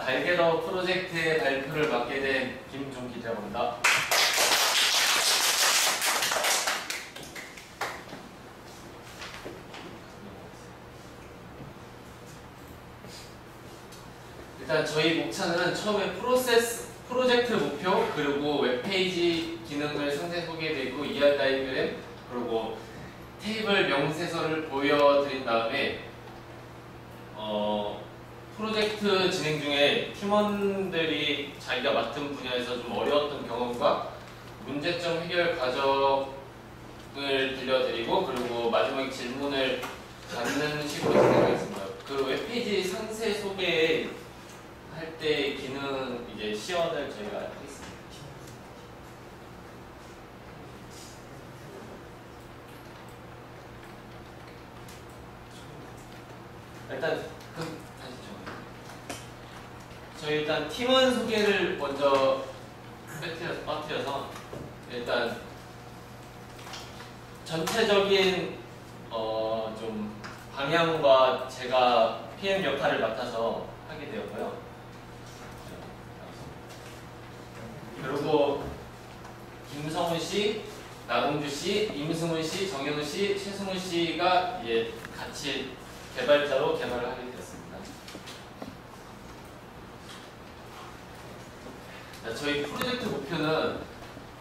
달게더 프로젝트의 발표를 맡게 된 김종기라고 합니다. 일단 저희 목차는 처음에 프로젝트 목표, 그리고 웹페이지 기능을 상세 소개되고 ER 다이그램, 그리고 테이블 명세서를 보여드린 다음에 프로젝트 진행 중에 팀원들이 자기가 맡은 분야에서 좀 어려웠던 경험과 문제점 해결 과정을 들려드리고, 그리고 마지막에 질문을 받는 식으로 진행하겠습니다. 그 웹페이지 상세 소개할 때 기능 이제 시연을 저희가 하겠습니다. 일단 저희 일단 팀원 소개를 먼저 빠뜨려서 일단 전체적인 좀 방향과 제가 PM 역할을 맡아서 하게 되었고요. 그리고 김성훈 씨, 나동주 씨, 임승훈 씨, 정현우 씨, 최승훈 씨가 이제 같이 개발자로 개발을 하게 되었습니다. 저희 프로젝트 목표는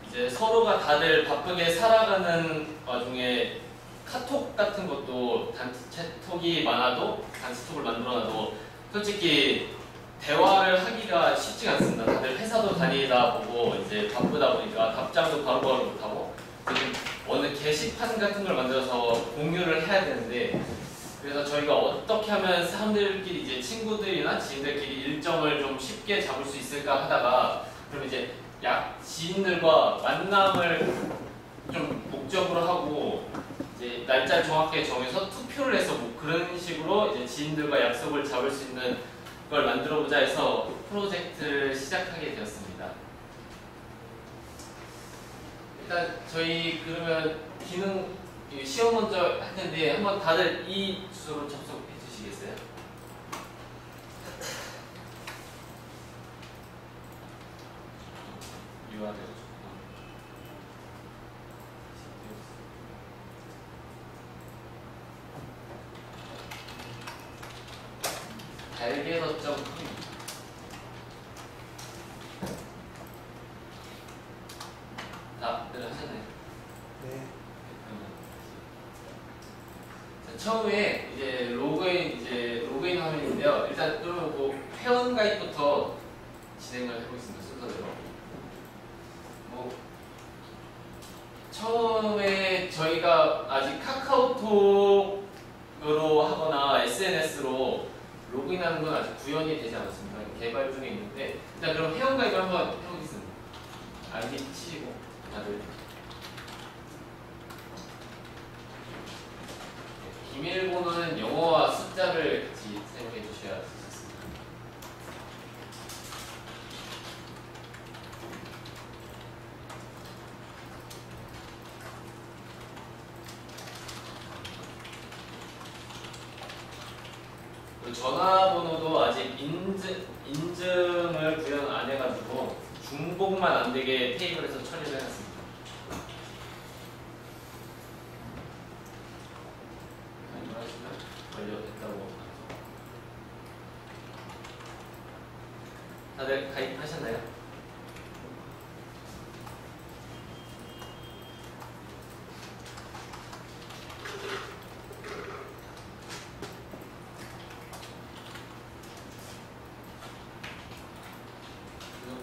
이제 서로가 다들 바쁘게 살아가는 와중에 카톡 같은 것도 단체톡이 많아도 단체톡을 만들어놔도 솔직히 대화를 하기가 쉽지 않습니다. 다들 회사도 다니다 보고 이제 바쁘다 보니까 답장도 바로바로 못하고 지금 어느 게시판 같은 걸 만들어서 공유를 해야 되는데, 그래서 저희가 어떻게 하면 사람들끼리 이제 친구들이나 지인들끼리 일정을 좀 쉽게 잡을 수 있을까 하다가, 그럼 이제 지인들과 만남을 좀 목적으로 하고 이제 날짜를 정확하게 정해서 투표를 해서 뭐 그런 식으로 이제 지인들과 약속을 잡을 수 있는 걸 만들어보자 해서 프로젝트를 시작하게 되었습니다. 일단 저희 그러면 기능 시험 먼저 할 텐데 한번 다들 이 주소로 접속해 주시겠어요? URL 달게더.com 다들 하셨나요? 네. 처음에 이제 로그인 화면인데요. 일단 그러면 뭐 회원 가입부터 진행을 해보겠습니다. 순서대로. 뭐 처음에 저희가 아직 카카오톡으로 하거나 SNS로 로그인하는 건 아직 구현이 되지 않았습니다. 개발 중에 있는데 일단 그럼 회원 가입을 한번 해보겠습니다. 아이디 치시고 다들. 비밀번호는 영어와 숫자를 같이 사용해 주셔야 되겠습니다. 전화번호도 아직 인증을 구현 안 해가지고 중복만 안 되게 테이블에서 처리를 해놨습니다. 완료됐다고. 다들 가입하셨나요?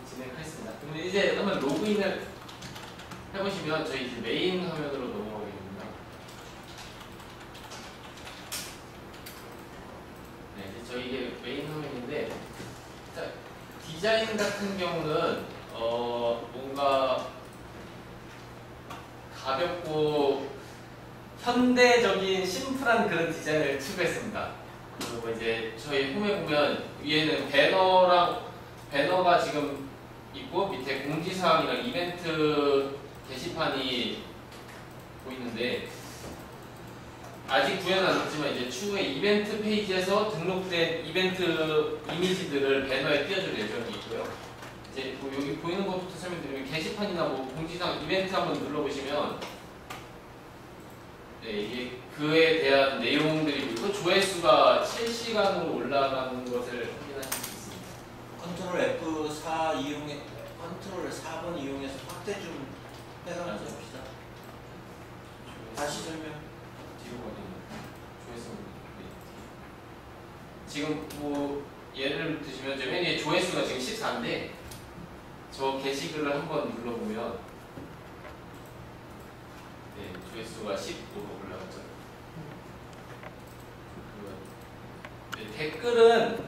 진행하겠습니다. 그럼 이제 한번 로그인을 해보시면 저희 이제 메인 화면으로 넘어가게 됩니다. 네, 이제 저희 이게 메인 화면인데, 자, 디자인 같은 경우는 뭔가 가볍고 현대적인 심플한 그런 디자인을 추구했습니다. 그리고 이제 저희 홈에 보면 위에는 배너가 지금 있고 밑에 공지사항이랑 이벤트 게시판이 보이는데, 아직 구현은 안 됐지만 이제 추후에 이벤트 페이지에서 등록된 이벤트 이미지들을 배너에 띄워줄 예정이 있고요. 이제 뭐 여기 보이는 것부터 설명드리면 게시판이나 뭐 공지사항 이벤트 한번 눌러보시면 네, 이게 그에 대한 내용들이 있고 조회수가 실시간으로 올라가는 것을 확인하실 수 있습니다. 컨트롤 F4 이용해 컨트롤 4번 이용해서 확대 좀 해가면서 봅시다. 다시 설명. 뒤로 가면 조회수 네. 지금 뭐 예를 드시면 이제 맨 위에 조회수가 지금 14인데 저 게시글을 한번 눌러보면 네, 조회수가 15로 올라갔죠. 네, 댓글은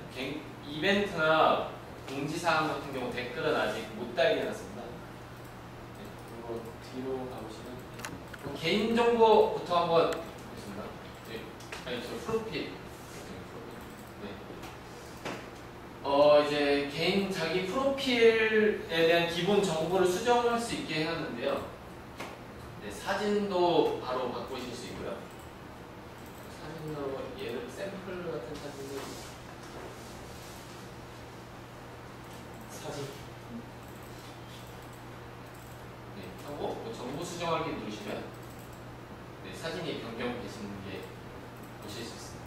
이벤트나 공지사항 같은 경우 댓글은 아직 못 달게 해놨습니다. 네, 그리고 뒤로 가보시면 개인정보부터 한번 보겠습니다. 네, 아니 저 프로필. 네. 이제 자기 프로필에 대한 기본 정보를 수정할 수 있게 해놨는데요. 네, 사진도 바로 바꾸실 수 있고요. 사진으로 얘를 샘플 같은 사진을 네, 하고 뭐 정보 수정하기 누르시면 네, 사진이 변경되시는 게 보실 수 있습니다.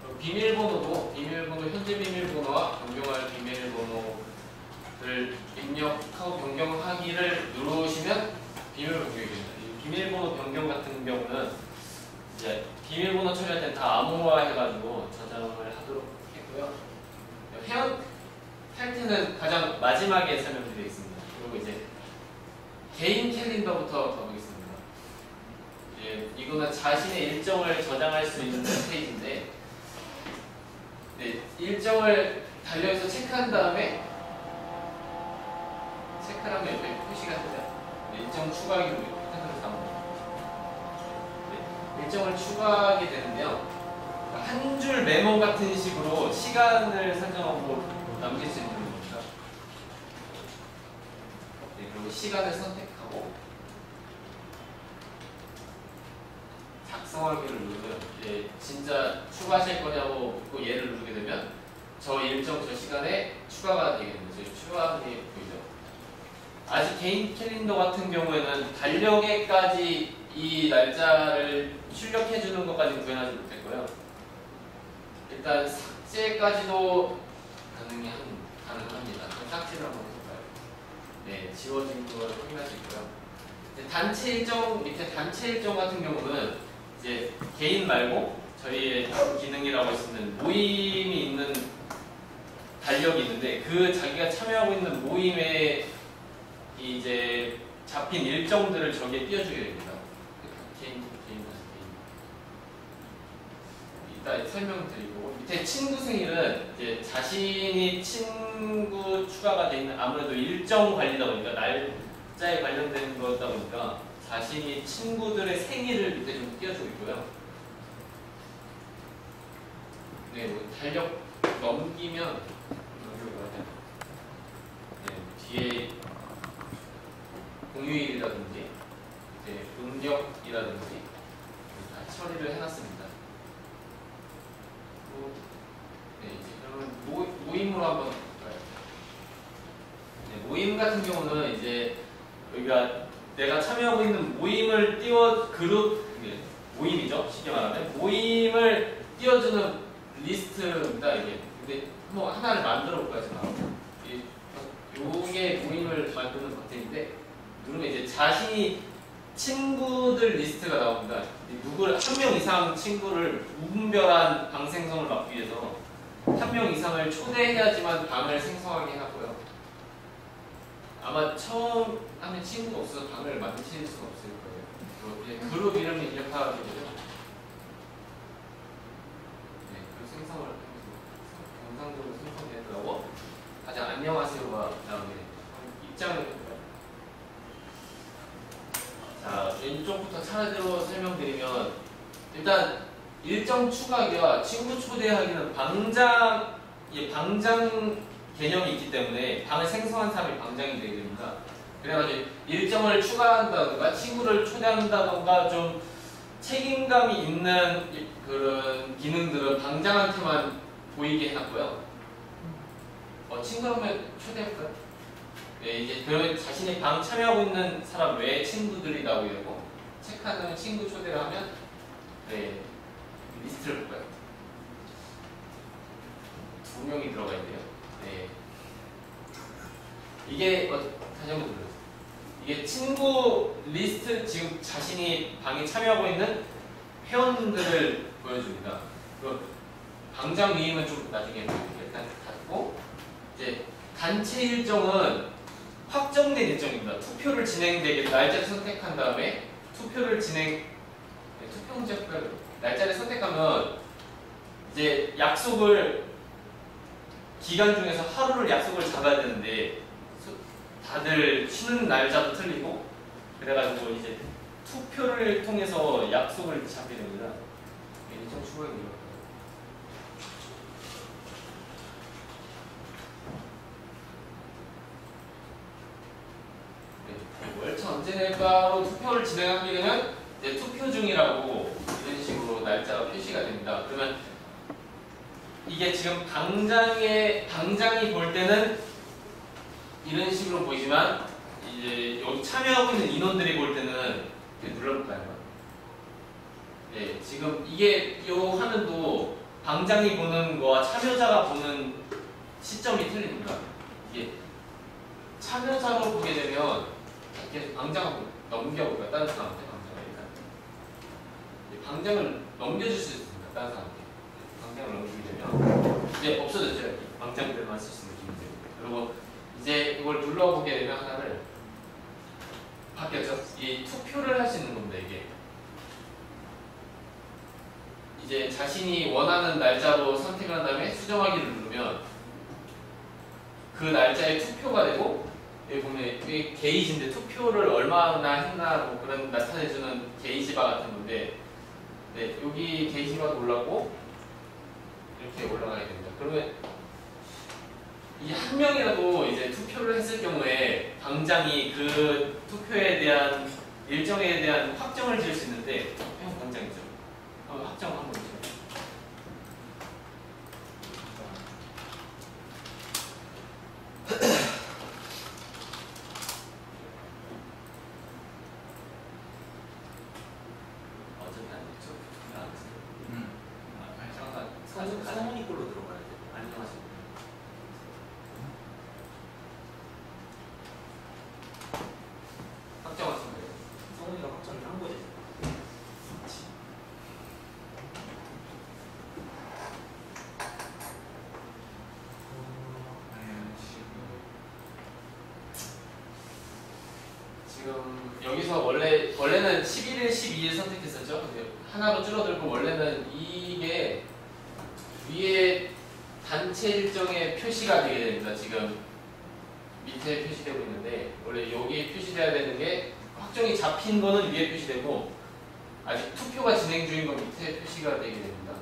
그리고 비밀번호 현재 비밀번호와 변경할 비밀번호를 입력하고 변경하기를 누르시면 비밀번호 변경이 됩니다. 이 비밀번호 변경 같은 경우는 이제 비밀번호 처리할 때는 다 암호화해가지고 저장을 하도록 했고요. 회원 탈퇴는 가장 마지막에 설명드리겠습니다. 그리고 이제 개인 캘린더부터 가보겠습니다. 이거는 자신의 일정을 저장할 수 있는 페이지인데 네, 일정을 달력에서 체크한 다음에 체크를 하면 옆에 표시가 되죠. 네, 일정 추가하기로 패턴으로 삼습니다. 네, 일정을 추가하게 되는데요. 한 줄 메모 같은 식으로 시간을 설정하고 남길 수 있는 겁니다. 네, 그리고 시간을 선택하고 작성하기를 누르면 이제 진짜 추가하실 거냐고 묻고 얘를 누르게 되면 저 일정 저 시간에 추가가 되겠네요. 저희 추가하는 게 보이죠? 아직 개인 캘린더 같은 경우에는 달력에까지 이 날짜를 출력해 주는 것까지 구현하지 못했고요. 일단 삭제까지도 가능합니다. 삭제를 한번 해볼까요? 네, 지워진 걸 확인할 수 있고요. 단체 일정, 밑에 단체 일정 같은 경우는 이제 개인 말고 저희의 기능이라고 할 수 있는 모임이 있는 달력이 있는데 그 자기가 참여하고 있는 모임에 이제 잡힌 일정들을 저기에 띄워주게 됩니다. 개인. 이따 설명드리고 밑에 친구 생일은 이제 자신이 친구 추가가 돼 있는 아무래도 일정 관리다 보니까 날짜에 관련된 거다 보니까 자신이 친구들의 생일을 밑에 좀 띄워주고 있고요. 네, 뭐 달력 넘기면 네, 뒤에 공휴일이라든지 음력이라든지 다 처리를 해놨습니다. 네, 이제 그러면 모임으로 한번 볼까요? 네, 모임 같은 경우는 이제 여기가 내가 참여하고 있는 모임을 그룹 모임이죠. 쉽게 말하면 모임을 띄워주는 리스트입니다. 이게 근데 한번 하나를 만들어 볼까요? 요게 모임을 만드는 버튼인데 누르면 이제 자신이 친구들 리스트가 나옵니다. 한 명 이상 친구를 무분별한 방 생성을 막기 위해서 한 명 이상을 초대해야지만 방을 생성하게 하고요. 아마 처음 하면 친구가 없어서 방을 만드실 수가 없을 거예요. 그룹 이름을 입력하게 되죠. 네, 그 생성을 하면서 정상적으로 생성되더라고. 가장 안녕하세요가 나오게 됩니다. 입장을 해볼까요? 자, 왼쪽부터 차례대로 설명드리면 일단 일정 추가하기와 친구 초대하기는 방장 개념이 있기 때문에 방을 생성한 사람이 방장이 되게 됩니다. 그래가지고 일정을 추가한다던가 친구를 초대한다던가 좀 책임감이 있는 그런 기능들은 방장한테만 보이게 해놨고요. 친구 한 명 초대할까요? 네, 이제 그러면 자신이 방 참여하고 있는 사람 외에 친구들이 나오게 되고 체크하는 친구 초대를 하면 네, 리스트를 볼까요? 2명이 들어가 있네요. 네. 이게 다시 한번 눌러주세요. 이게 친구 리스트 지금 자신이 방에 참여하고 있는 회원들을 보여줍니다. 방장 위임은 좀 나중에 일단 닫고 이제 단체 일정은 확정된 일정입니다. 투표를 진행되게 날짜를 선택한 다음에 투표 문제 날짜를 선택하면 이제 약속을 기간 중에서 하루를 약속을 잡아야 되는데 다들 쉬는 날짜도 틀리고 그래가지고 이제 투표를 통해서 약속을 잡게 됩니다. 일정 추가가 이렇게. 월차 언제 낼까로 투표를 진행하게 되면 이제 투표 중이라고 이런 식으로 날짜가 표시가 됩니다. 그러면 이게 지금 방장이 볼 때는 이런 식으로 보이지만 이제 여기 참여하고 있는 인원들이 볼 때는 이렇게 눌러볼까요? 네, 지금 이게 이 화면도 방장이 보는 거와 참여자가 보는 시점이 틀립니다. 이게 참여자로 보게 되면 이렇게 방장하고 넘겨볼까요? 다른 사람한테 방장을 넘겨줄 수 있습니다. 다른 사람한테 방장을 넘기게 되면 이제 없어졌죠. 방장들만 쓸 수 있는 기능들. 그리고 이제 이걸 눌러보게 되면 하나를 바뀌었죠. 이 투표를 할 수 있는 겁니다. 이게 이제 자신이 원하는 날짜로 선택을 한 다음에 수정하기를 누르면 그 날짜에 투표가 되고 여기 보면 여기 게이지인데 투표를 얼마나 했나 뭐 그런 나타내주는 게이지 바 같은 건데 네, 여기 게이지 바가 올랐고 이렇게 올라가게 됩니다. 그러면 이 한 명이라도 이제 투표를 했을 경우에 방장이 그 투표에 대한 일정에 대한 확정을 지을 수 있는데 형 방장이죠. 확정 한번 보세요. 어차피 안 됐죠? 성훈이 걸로 들어가야 돼. 안녕하세요. 확정하신 거예요? 성훈이가 확정을 한 거지. 지금 여기서 원래는 11일, 12일 선택했었죠. 근데 하나로 줄어들고 원래는 이게 위에 단체 일정의 표시가 되게 됩니다. 지금 밑에 표시되고 있는데 원래 여기에 표시돼야 되는 게 확정이 잡힌 거는 위에 표시되고 아직 투표가 진행 중인 건 밑에 표시가 되게 됩니다.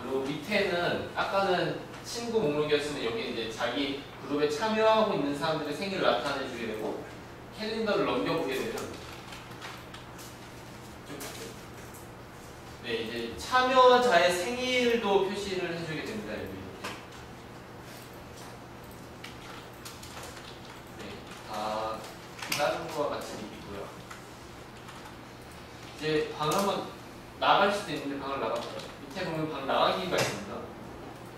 그리고 밑에는 아까는 친구 목록이었으면 여기 이제 자기 그룹에 참여하고 있는 사람들의 생일을 나타내 주게 되고 캘린더를 넘겨보게 되면 네, 이제 참여자의 생일도 표시를 해주게 됩니다. 여기 이렇게. 네, 다 다른 거와 같이 있고요. 이제 방 한번 나갈 수도 있는데 방을 나가볼까요? 밑에 보면 방 나가기가 있습니다.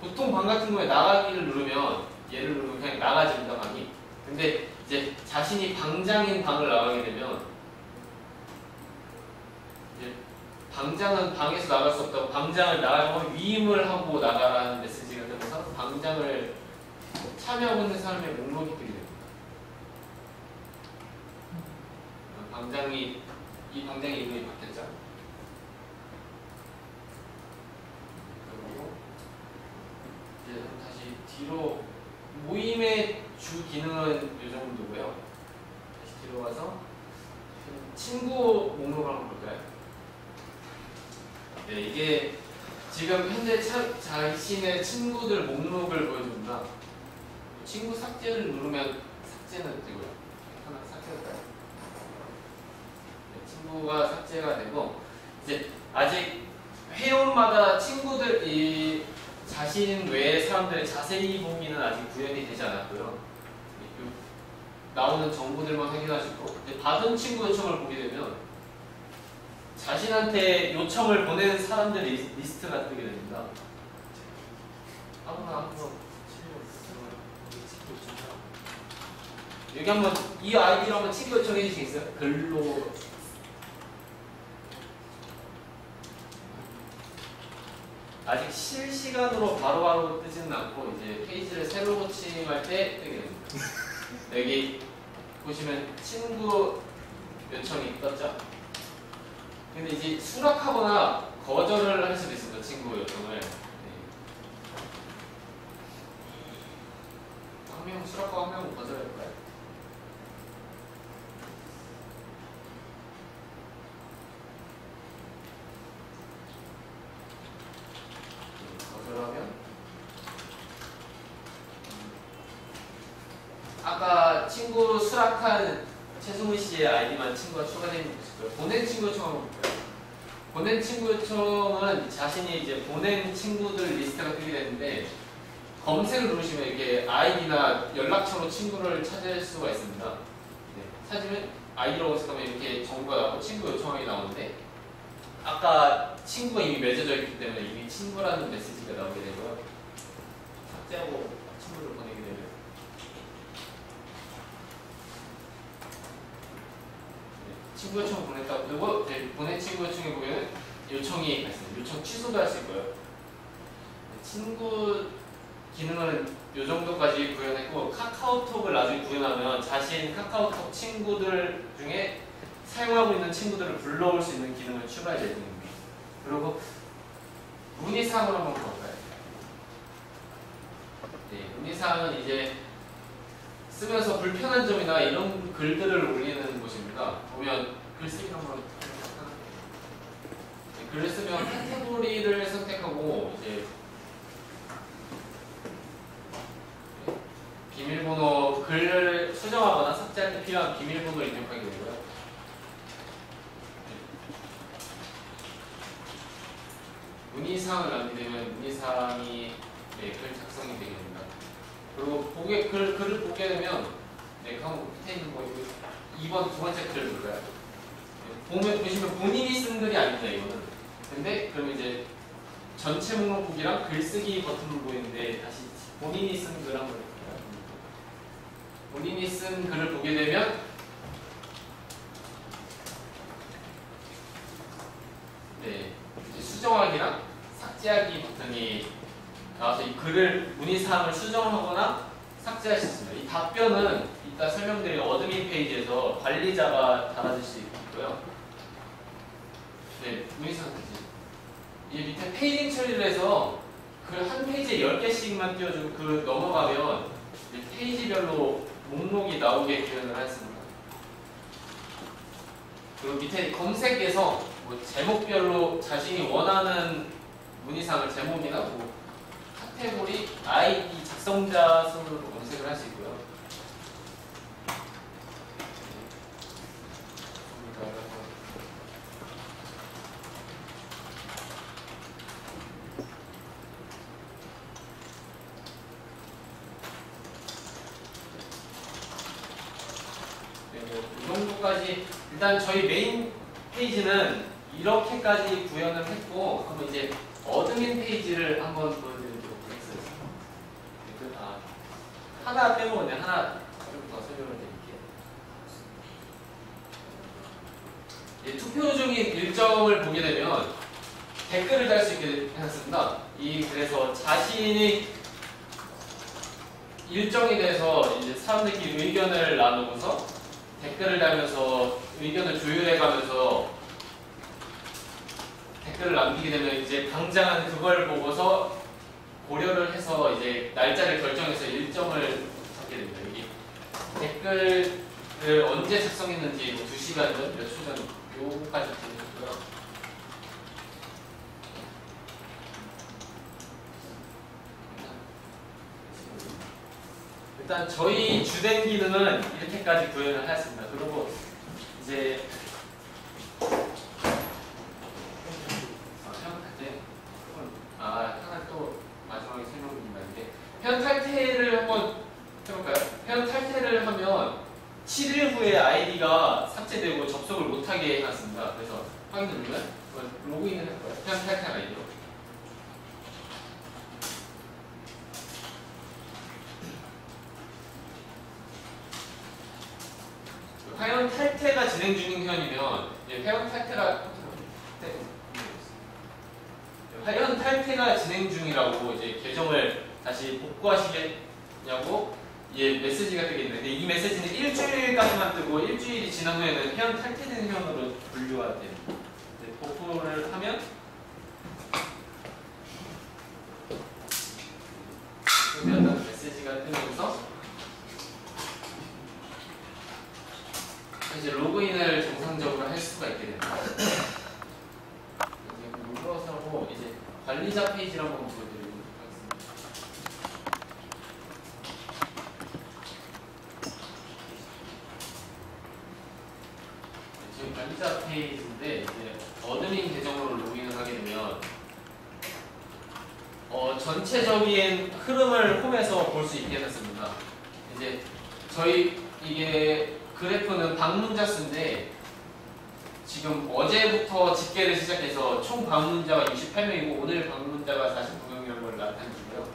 보통 방 같은 경우에 나가기를 누르면 얘를 누르면 그냥 나가집니다, 방이. 근데 이제 자신이 방장인 방을 나가게 되면 이제 방장은 방에서 나갈 수 없다고 방장을 나가고 위임을 하고 나가라는 메시지가 되면서 방장을 참여하고 있는 사람의 목록이 뜨게 됩니다. 이 방장의 이름이 바뀌었죠. 그리고 이제 다시 뒤로 모임의 주 기능은 이 정도고요. 다시 뒤로 가서 친구 목록을 한번 볼까요? 네, 이게 지금 현재 자신의 친구들 목록을 보여줍니다. 친구 삭제를 누르면 삭제는 되고요. 하나 삭제할까요? 친구가 삭제가 되고 이제 아직 회원마다 친구들 자신 외의 사람들의 자세히 보기는 아직 구현이 되지 않았고요. 나오는 정보들만 확인하시고 이제 받은 친구 요청을 보게 되면 자신한테 요청을 보내는 사람들 리스트가 뜨게 됩니다. 아무나 여기 한번 이 아이디로 한번 친구 요청해 주시겠어요? 글로 아직 실시간으로 바로바로 뜨지는 않고 이제 페이지를 새로 고침할 때 뜨게 됩니다. 여기 보시면 친구 요청이 떴죠? 근데 이제 수락하거나 거절을 할 수도 있습니다. 친구 요청을. 네. 한 명 수락하고 한 명은 거절할까요? 거절하면 아까 친구 수락한 최승훈 씨의 아이디만 친구가 추가되어 있는 것이고요. 보낸 친구 요청 한번 볼까요? 보낸 친구 요청은 자신이 이제 보낸 친구들 리스트가 뜨게 되는데 검색을 누르시면 이렇게 아이디나 연락처로 친구를 찾을 수가 있습니다. 네, 찾으면 아이디로 검색하면 이렇게 정보가 나오고 친구 요청이 나오는데 아까 친구가 이미 맺어져 있기 때문에 이미 친구라는 메시지가 나오게 되고요. 삭제하고 친구를 보내게 되면 친구 요청 보냈다고 뜨고 보낸 친구 요청에 보면 요청이 발생, 요청 취소도 할 수 있고요. 친구 기능은 이 정도까지 구현했고 카카오톡을 나중에 구현하면 자신 카카오톡 친구들 중에 사용하고 있는 친구들을 불러올 수 있는 기능을 추가할 예정입니다. 그리고 문의사항을 한번 볼까요? 네, 문의사항은 이제 쓰면서 불편한 점이나 이런 글들을 올리는 곳입니다. 보면 글쓰기 한번 글을 쓰면 카테고리를 선택하고 이제 비밀번호 글을 수정하거나 삭제할 때 필요한 비밀번호를 입력하게 되고요. 문의사항을 남기되면 문의사항이 글 작성이 되게 됩니다. 그리고 글을 보게 되면 한번 밑에 있는 거 2번 두 번째 글 볼까요? 보시면 본인이 쓴 글이 아닙니다. 이거는. 근데 그러면 이제 전체 목록북이랑 글쓰기 버튼을 보이는데 다시 본인이 쓴 글 한번 볼까요? 본인이 쓴 글을 보게 되면 네, 이제 수정하기랑 삭제하기 버튼이 나와서 이 글을 문의사항을 수정하거나 삭제할 수 있습니다. 이 답변은 이따 설명드린 어드민 페이지에서 관리자가 달아줄 수 있고요. 네, 문의사항 이 밑에 페이징 처리를 해서 글 한 페이지에 10개씩만 띄워주고 그 넘어가면 페이지별로 목록이 나오게 구현을 했습니다. 그리고 밑에 검색에서 뭐 제목별로 자신이 원하는 문의사항을 제목이나 뭐 카테고리, 아이디, 작성자 순으로 검색을 할 수 있고요. 이 정도까지 일단 저희 메인 페이지는 이렇게까지 구현을 했고 한번 이제 어드민 페이지를 한번 보여드리도록 하겠습니다. 하나 빼먹었네. 하나 좀 더 설명을 드릴게요. 투표 중인 일정을 보게 되면 댓글을 달 수 있게 해놨습니다. 그래서 자신이 일정에 대해서 이제 사람들끼리 의견을 나누고서 댓글을 달면서 의견을 조율해가면서 댓글을 남기게 되면 이제 당장 그걸 보고서 고려를 해서 이제 날짜를 결정해서 일정을 잡게 됩니다. 여기 댓글을 언제 작성했는지 뭐 2시간 전, 몇 초 전 요거까지 보여주고요. 일단 저희 주된 기능은 이렇게까지 구현을 하였습니다. 그리고 이제 해볼까요? 회원 탈퇴를 하면 7일 후에 아이디가 삭제되고 접속을 못하게 해놨습니다. 그래서 확인 누르면 로그인을 할 거예요. 회원 탈퇴 아이디로. 회원 탈퇴가 진행 중인 회원이면 회원 탈퇴가 진행 중이라고 이제 계정을 다시 복구하시겠냐고 메시지가 뜨겠는데 이 메시지는 일주일까지만 뜨고 일주일이 지난 후에는 회원 탈퇴된 회원으로 분류가 돼요. 복구를 하면 되었다는 메시지가 뜨면서 이제 로그인을 정상적으로 할 수가 있게 됩니다. 이제 눌러서 하고 이제 관리자 페이지를 한번 보여드리도록 하겠습니다. 지금 관리자 페이지인데 이제 어드민 계정으로 로그인을 하게 되면 전체적인 흐름을 홈에서 볼 수 있게 해놨습니다. 이제 저희 이게 그래프는 방문자 수인데 지금 어제부터 집계를 시작해서 총 방문자가 68명이고 오늘 방문자가 49명이라는 걸 나타내주고요.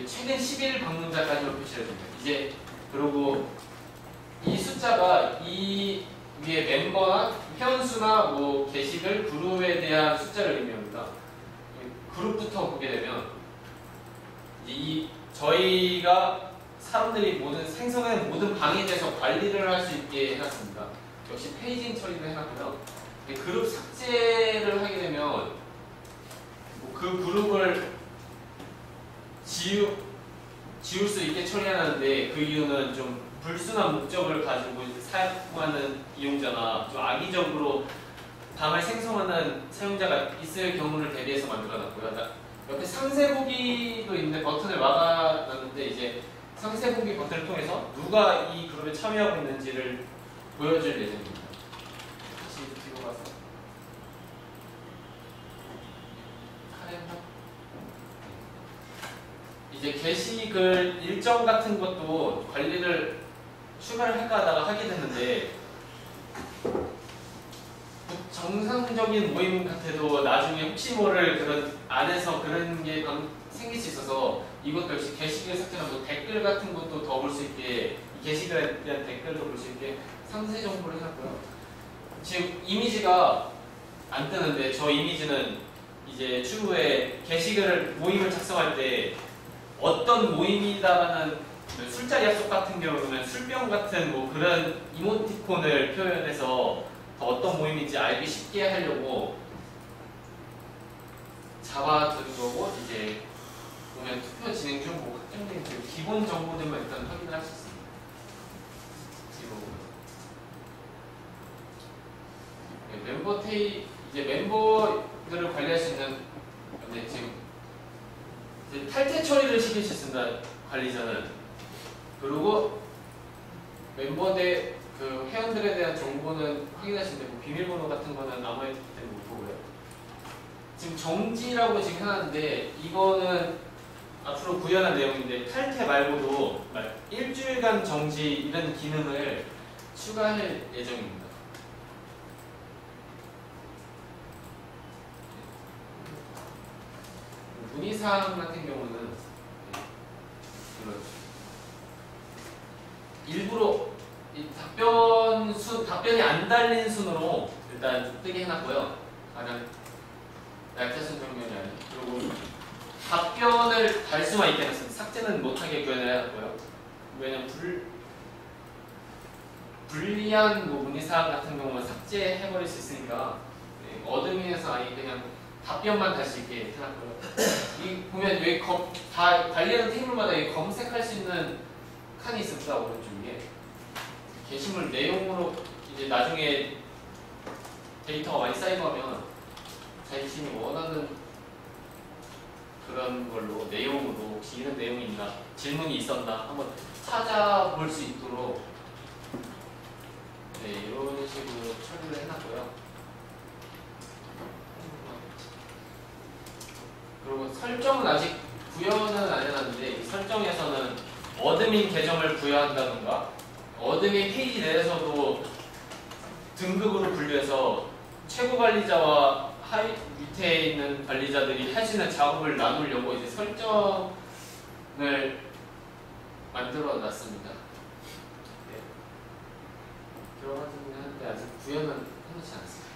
최근 10일 방문자까지만 표시를 해줍니다. 이제 그리고 이 숫자가 이 위에 멤버나 회원수나 뭐 게시글, 그룹에 대한 숫자를 의미합니다. 그룹부터 보게 되면 저희가 사람들이 생성하는 모든 방에 대해서 관리를 할 수 있게 해놨습니다. 역시 페이징 처리를 해놨고요. 그룹 삭제를 하게 되면 그 그룹을 지울 수 있게 처리하는데 그 이유는 좀 불순한 목적을 가지고 사용하는 이용자나 좀 악의적으로 방을 생성하는 사용자가 있을 경우를 대비해서 만들어놨고요. 옆에 상세 보기도 있는데 버튼을 막아놨는데 이제 상세 보기 버튼을 통해서 누가 이 그룹에 참여하고 있는지를 보여줄 예정입니다. 다시 뒤로 가서 카렌더 이제 게시글 일정 같은 것도 관리를 추가를 할까 하다가 하게 됐는데 정상적인 모임 같아도 나중에 혹시 모를 그런 안에서 그런 게 생길 수 있어서 이것도 역시 게시글 삭제하고 댓글 같은 것도 더 볼 수 있게 게시글에 대한 댓글도 볼 수 있게 상세 정보를 해놨고요. 지금 이미지가 안 뜨는데 저 이미지는 이제 추후에 게시글 모임을 작성할 때 어떤 모임이다라는 술자리 약속 같은 경우는 술병 같은 뭐 그런 이모티콘을 표현해서 더 어떤 모임인지 알기 쉽게 하려고 잡아둔 거고 이제 보면 투표 진행 중 뭐 확정된 그 기본 정보들만 일단 확인을 할 수 있습니다. 멤버 이제 멤버들을 관리할 수 있는 지금 이제 탈퇴 처리를 시킬 수 있습니다. 관리자는. 그리고 멤버들 그 회원들에 대한 정보는 확인하시는데 뭐 비밀번호 같은 거는 아무 때문에 못 보고요. 지금 정지라고 지금 해놨는데 이거는 앞으로 구현할 내용인데 탈퇴 말고도 일주일간 정지 이런 기능을 추가할 예정입니다. 문의사항 같은 경우는 일부러 이 답변이 안 달린 순으로 일단 뜨게 해놨고요. 가장 얇게순 정도는 아니에요. 그리고 답변을 달 수만 있게 해놨습니다. 삭제는 못하게 구현을 해놨고요. 왜냐면 불리한 뭐 문의사항 같은 경우는 삭제해버릴 수 있으니까 어드민에서 아예 그냥 답변만 달 수 있게 해놨고요. 이 보면 여기 다 관리하는 테이블마다 검색할 수 있는 칸이 있습니다. 오른쪽 위에 게시물 내용으로 이제 나중에 데이터가 많이 쌓이면 자신이 원하는 그런 걸로 내용으로 혹시 이런 내용이 있나 질문이 있었나 한번 찾아볼 수 있도록 이런 식으로 처리를 해놨고요. 그리고 설정은 아직 구현은 안 해놨는데 이 설정에서는 어드민 계정을 부여한다던가 어드민 페이지 내에서도 등급으로 분류해서 최고 관리자와 하위 밑에 있는 관리자들이 할 수 있는 작업을 나누려고 이제 설정을 만들어 놨습니다. 네. 들어가긴 하는데 아직 구현은 해놓지 않았습니다.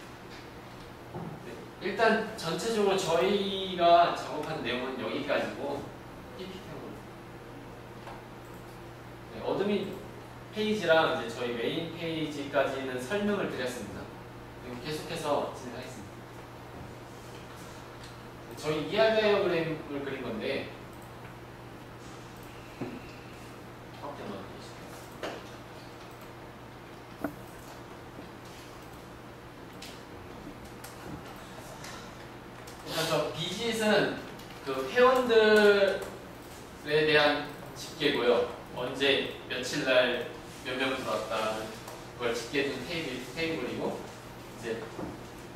네. 일단 전체적으로 저희가 작업한 내용은 여기까지고 PPT로 네, 어드민 페이지랑 이제 저희 메인 페이지까지는 설명을 드렸습니다. 그리고 계속해서 진행하겠습니다. 저희 ER 다이어그램을 그린 건데 일단 저 비짓은 그 회원들에 대한 집계고요. 언제 며칠날 몇 명 들어왔다 그걸 집계해준 테이블이고 이제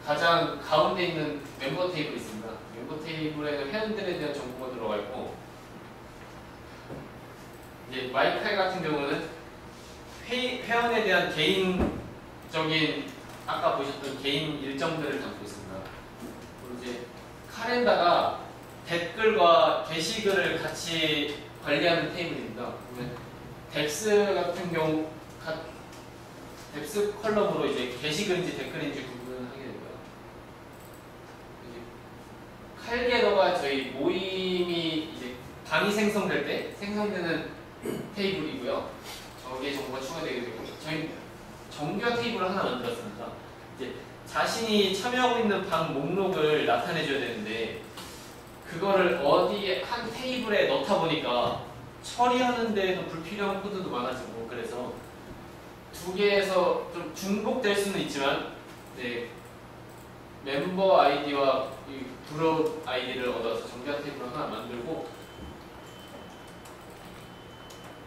가장 가운데 있는 멤버 테이블이 있습니다. 멤버 테이블에는 회원들에 대한 정보가 들어가 있고 이제 마이칼 같은 경우는 회원에 대한 개인적인 아까 보셨던 개인 일정들을 담고 있습니다. 그리고 이제 카렌다가 댓글과 게시글을 같이 관리하는 테이블입니다. 그러면 덱스 같은 경우 덱스 컬럼으로 이제 게시글인지 댓글인지 구분을 하게 되고요. 칼게더가 저희 모임이 이제 방이 생성될 때 생성되는 테이블이고요. 저기에 정보가 추가되게 되고 저희 정규화 테이블을 하나 만들었습니다. 이제 자신이 참여하고 있는 방 목록을 나타내줘야 되는데 그거를 어디 한 테이블에 넣다 보니까 처리하는 데에도 불필요한 코드도 많아지고 그래서 두 개에서 좀 중복될 수는 있지만 네, 멤버 아이디와 이 그룹 아이디를 얻어서 정규화 테이블을 하나 만들고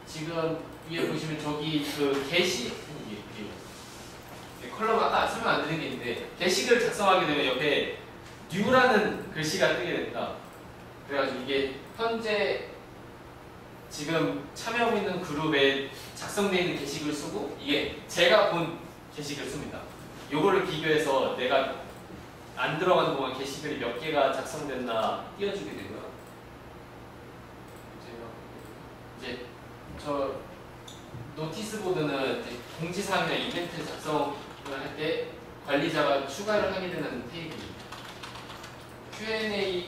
지금 위에 보시면 저기 그 게시 컬럼 아까 설명 안 드린 게 있는데 게시글을 작성하게 되면 옆에 뉴라는 글씨가 뜨게 됩니다. 그래가지고 이게 현재 지금 참여하고 있는 그룹에 작성되어 있는 게시글을 쓰고 이게 제가 본 게시글을 씁니다. 요거를 비교해서 내가 안 들어간 동안 게시글이 몇 개가 작성됐나 띄워주게 되고요. 이제 저 노티스 보드는 공지사항이나 이벤트 작성을 할 때 관리자가 추가를 하게 되는 테이블입니다. Q&A는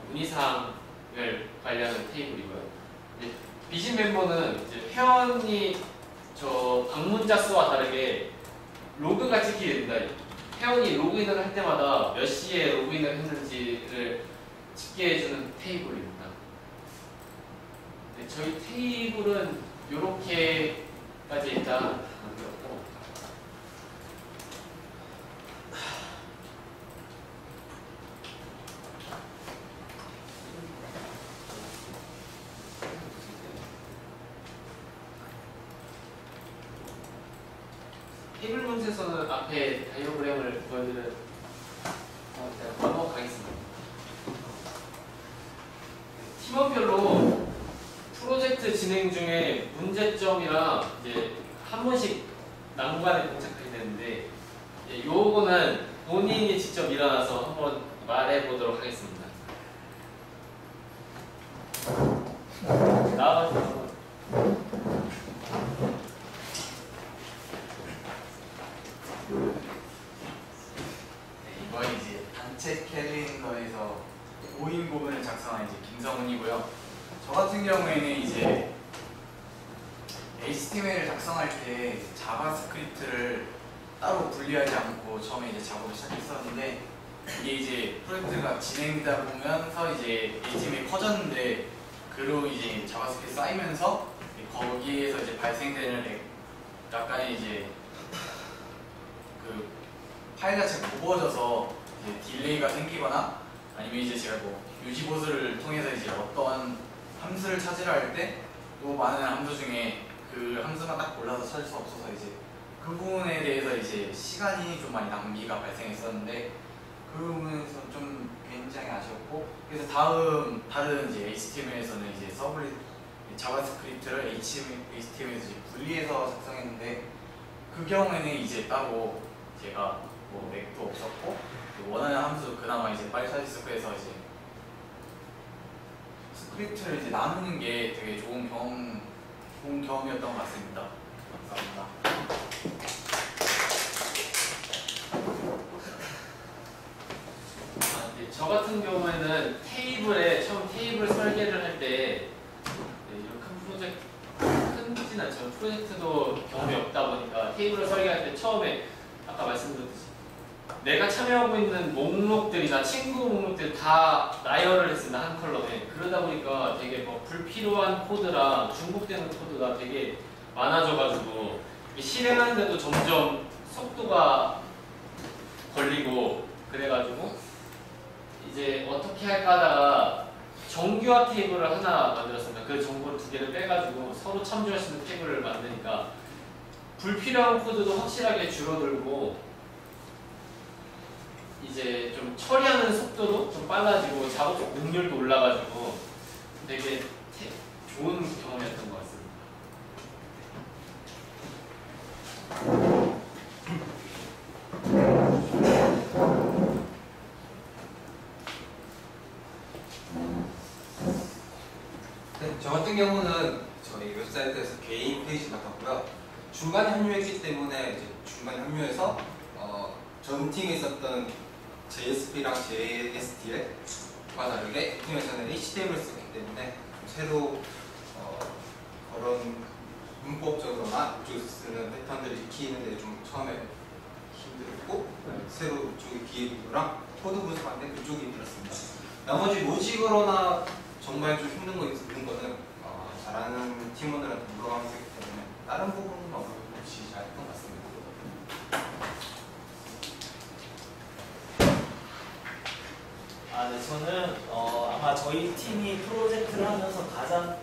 문의사항을 관리하는 테이블이고요. 비신 멤버는 이제 회원이 저 방문자 수와 다르게 로그가 찍히게 된다. 회원이 로그인을 할 때마다 몇 시에 로그인을 했는지를 집계해주는 테이블입니다. 네, 저희 테이블은 이렇게까지 일단 만들었고 테이블 문제에서는 앞에 다이어그램을 보여드릴 넘어가겠습니다. 팀원별로 프로젝트 진행 중에 문제점이랑 이제 한 번씩 난관에 봉착하게 되는데 요거는 본인이 직접 일어나서 한번 말해 보도록 하겠습니다. 나와가지고 이번 이제 단체 캘린더에서 모임 부분을 작성한 이제 김성훈이고요. 저 같은 경우에는 이제 HTML을 작성할 때 자바스크립트를 따로 분리하지 않고 처음에 이제 작업을 시작했었는데 이게 이제 프로젝트가 진행되다 보면서 이제 HTML이 커졌는데 그로 이제 자바스크립트 쌓이면서 거기에서 이제 발생되는 약간의 이제 그 파일 자체가 무거워져서 이제 딜레이가 생기거나 아니면 이제 제가 뭐 유지보수를 통해서 이제 어떤 함수를 찾으려 할 때 또 많은 함수 중에 그 함수만 딱 골라서 찾을 수 없어서 이제 그 부분에 대해서 이제 시간이 좀 많이 낭비가 발생했었는데 그 부분에서 좀 굉장히 아쉬웠고, 그래서 다른 이제 HTML에서는 이제 자바스크립트를 HTML에서 이제 분리해서 작성했는데, 그 경우에는 이제 따로 제가 뭐 맥도 없었고 원하는 함수 그나마 이제 빨리 찾을 수 있고 해서 이제 스크립트를 이제 나누는 게 되게 좋은 경험이었던 것 같습니다. 감사합니다. 저 같은 경우에는 처음 테이블 설계를 할 때 이런 큰 크진 않지만 프로젝트도 경험이 없다 보니까 테이블을 설계할 때 처음에 아까 말씀드렸듯이 내가 참여하고 있는 목록들이나 친구 목록들 다 나열을 했습니다. 한 컬럼에. 그러다 보니까 되게 뭐 불필요한 코드랑 중복되는 코드가 되게 많아져가지고 실행하는데도 점점 속도가 걸리고 그래가지고 이제 어떻게 할까 하다가 정규화 테이블을 하나 만들었습니다. 그 정보를 2개를 빼가지고 서로 참조할 수 있는 테이블을 만드니까 불필요한 코드도 확실하게 줄어들고 이제 좀 처리하는 속도도 좀 빨라지고 작업 능률도 올라가지고 되게 좋은 경험이었던 것 같습니다. 네, 저 같은 경우는 저희 웹사이트에서 개인 페이지 맡았고요. 중간에 합류했기 때문에 이제 중간에 합류해서 전 팀에 있었던 JSP랑 JSTL과 다르게 이 팀에서는 HTML을 썼기 때문에 새로 그런 문법적으로나 이쪽에서 쓰는 패턴들을 익히는 데 좀 처음에 힘들었고 새로 이쪽에 기획부랑 코드 분석하는데 그쪽이 힘들었습니다. 나머지 로직으로나 정말 좀 힘든 거 있는 거는 잘하는 팀원들한테 물어가면 되기 때문에 다른 부분은 없이 잘했던 것 같습니다. 네, 저는 아마 저희 팀이 프로젝트를 하면서 가장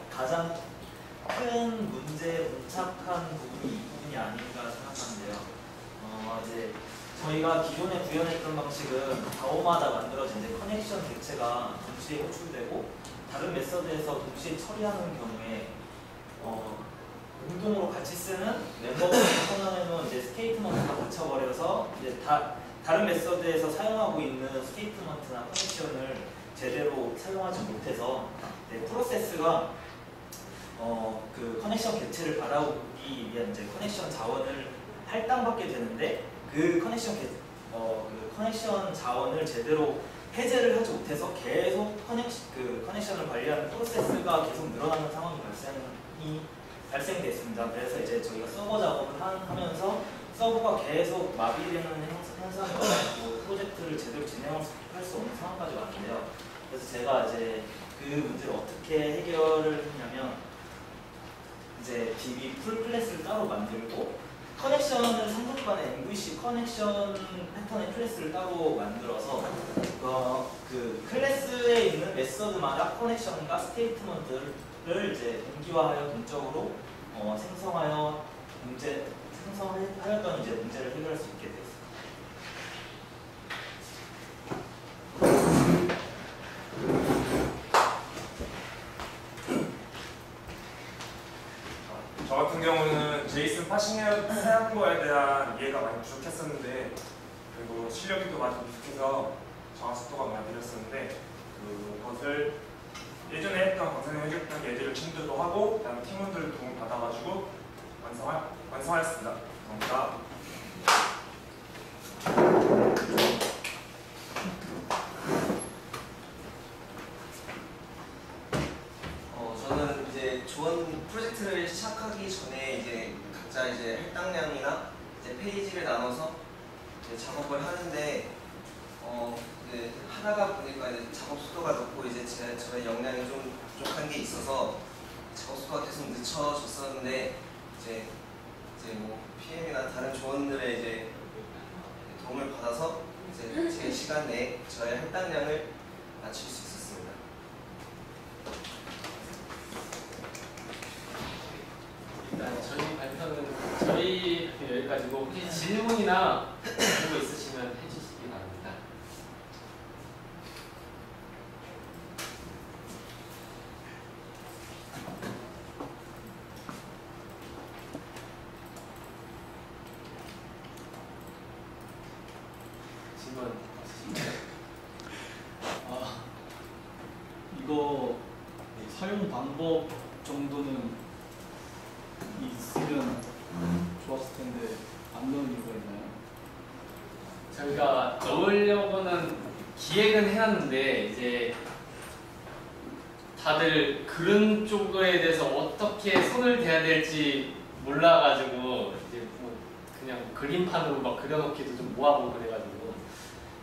큰 문착한 부분이 이 부분이 아닌가 생각하는데요. 이제 저희가 기존에 구현했던 방식은 DAO마다 만들어진 이제 커넥션 객체가 동시에 호출되고 다른 메서드에서 동시에 처리하는 경우에 공동으로 같이 쓰는 멤버들이 선언해놓은 이제 스테이트먼트가 갇혀버려서 이제 다른 메서드에서 사용하고 있는 스테이트먼트나 커넥션을 제대로 사용하지 못해서 프로세스가 그 커넥션 객체를 받아오기 위한 이제 커넥션 자원을 할당받게 되는데 그 커넥션 자원을 제대로 해제를 하지 못해서 계속 커넥션을 관리하는 프로세스가 계속 늘어나는 상황이 발생됐습니다. 그래서 이제 저희가 서버 작업을 하면서 서버가 계속 마비되는 현상이 와가지고 프로젝트를 제대로 진행할 수 없는 상황까지 왔는데요. 그래서 제가 이제 그 문제를 어떻게 해결을 했냐면 이제 DB 풀 클래스를 따로 만들고 커넥션을 상급간의 MVC 커넥션 패턴의 클래스를 따로 만들어서 그 클래스에 있는 메서드마다 커넥션과 스테이트먼트를 이제 동기화하여 동적으로 생성하였던 이제 문제를 해결할 수 있게 됐습니다. 저 같은 경우는 제이슨 파싱한 거에 대한 이해가 많이 부족했었는데 그리고 실력이 또 많이 부족해서 정확 속도가 많이 느렸었는데 그것을 예전에 했던 강사님 해줬던 예제를 친구들도 하고 그다음에 팀원들 도움 받아가지고 완성하였습니다. 감사합니다. 저는 이제 좋은 프로젝트를 시작하기 전에 이제 각자 이제 할당량이나 이제 페이지를 나눠서 이제 작업을 하는데 이제 하다가 보니까 이제 작업 속도가 높고 이제 저의 역량이 좀 부족한 게 있어서 작업 속도가 계속 늦춰졌었는데 이제 뭐 PM이나 다른 조원들의 이제 도움을 받아서 이제 제 시간 내에 저의 할당량을 낮출 수 있었습니다. 일단 저희 발표는 여기까지고 혹시 질문이나 그런 거 있으시면 해주시기 바랍니다. 방법 정도는 있으면 좋았을 텐데 안 넣은 이유가 있나요? 저희가 넣으려고는 기획은 해놨는데 이제 다들 그런 쪽에 대해서 어떻게 손을 대야 될지 몰라가지고 이제 뭐 그냥 그림판으로 막 그려놓기도 좀 뭐하고 그래가지고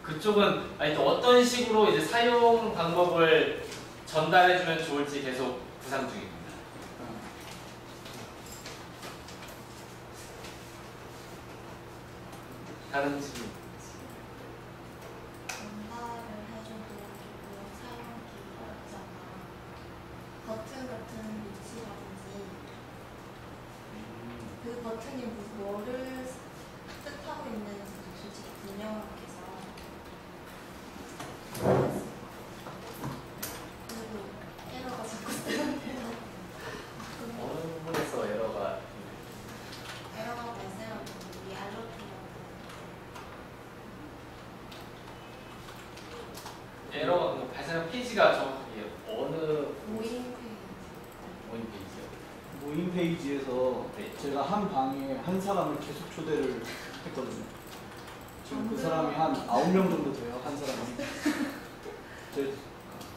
그쪽은 아니 또 어떤 식으로 이제 사용 방법을 전달해주면 좋을지 계속 구상 중입니다. 다른 질문. 전달을 해줘도 조금 사용하기 어렵잖아. 버튼 같은 위치라든지 그 버튼이 뭐를 뜻하고 있는지 솔직히 분명하게서 그리고 에러가 자꾸 뜨는데요. 어느 부분에서 에러가 에러가 발생하면 우리 알러트라고 에러가 뭐 발생한 페이지가 정확하게 어느 모임 페이지. 모임 페이지요? 모임 페이지에서 네. 제가 한 방에 한 사람을 계속 초대를 했거든요. 지금 그 사람이 한 9명 정도 돼요, 한 사람이.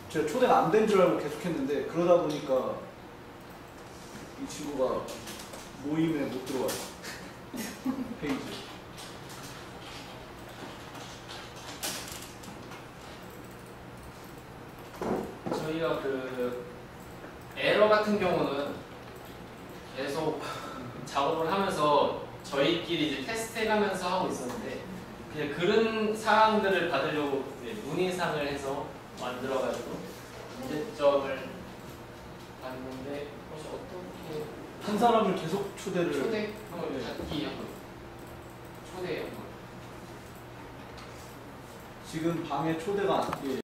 제가 초대가 안 된 줄 알고 계속 했는데 그러다 보니까 이 친구가 모임에 못 들어와요. 페이지. 저희가 그 에러 같은 경우는 계속 작업을 하면서 저희끼리 이제 테스트해가면서 하고 있었는데 그냥 그런 사항들을 받으려고 이제 문의상을 해서 만들어가지고 문제점을 봤는데 혹시 어떻게 한 사람을 계속 초대를 초대 한번 받기 한번 초대 한번 지금 방에 초대가 안, 예,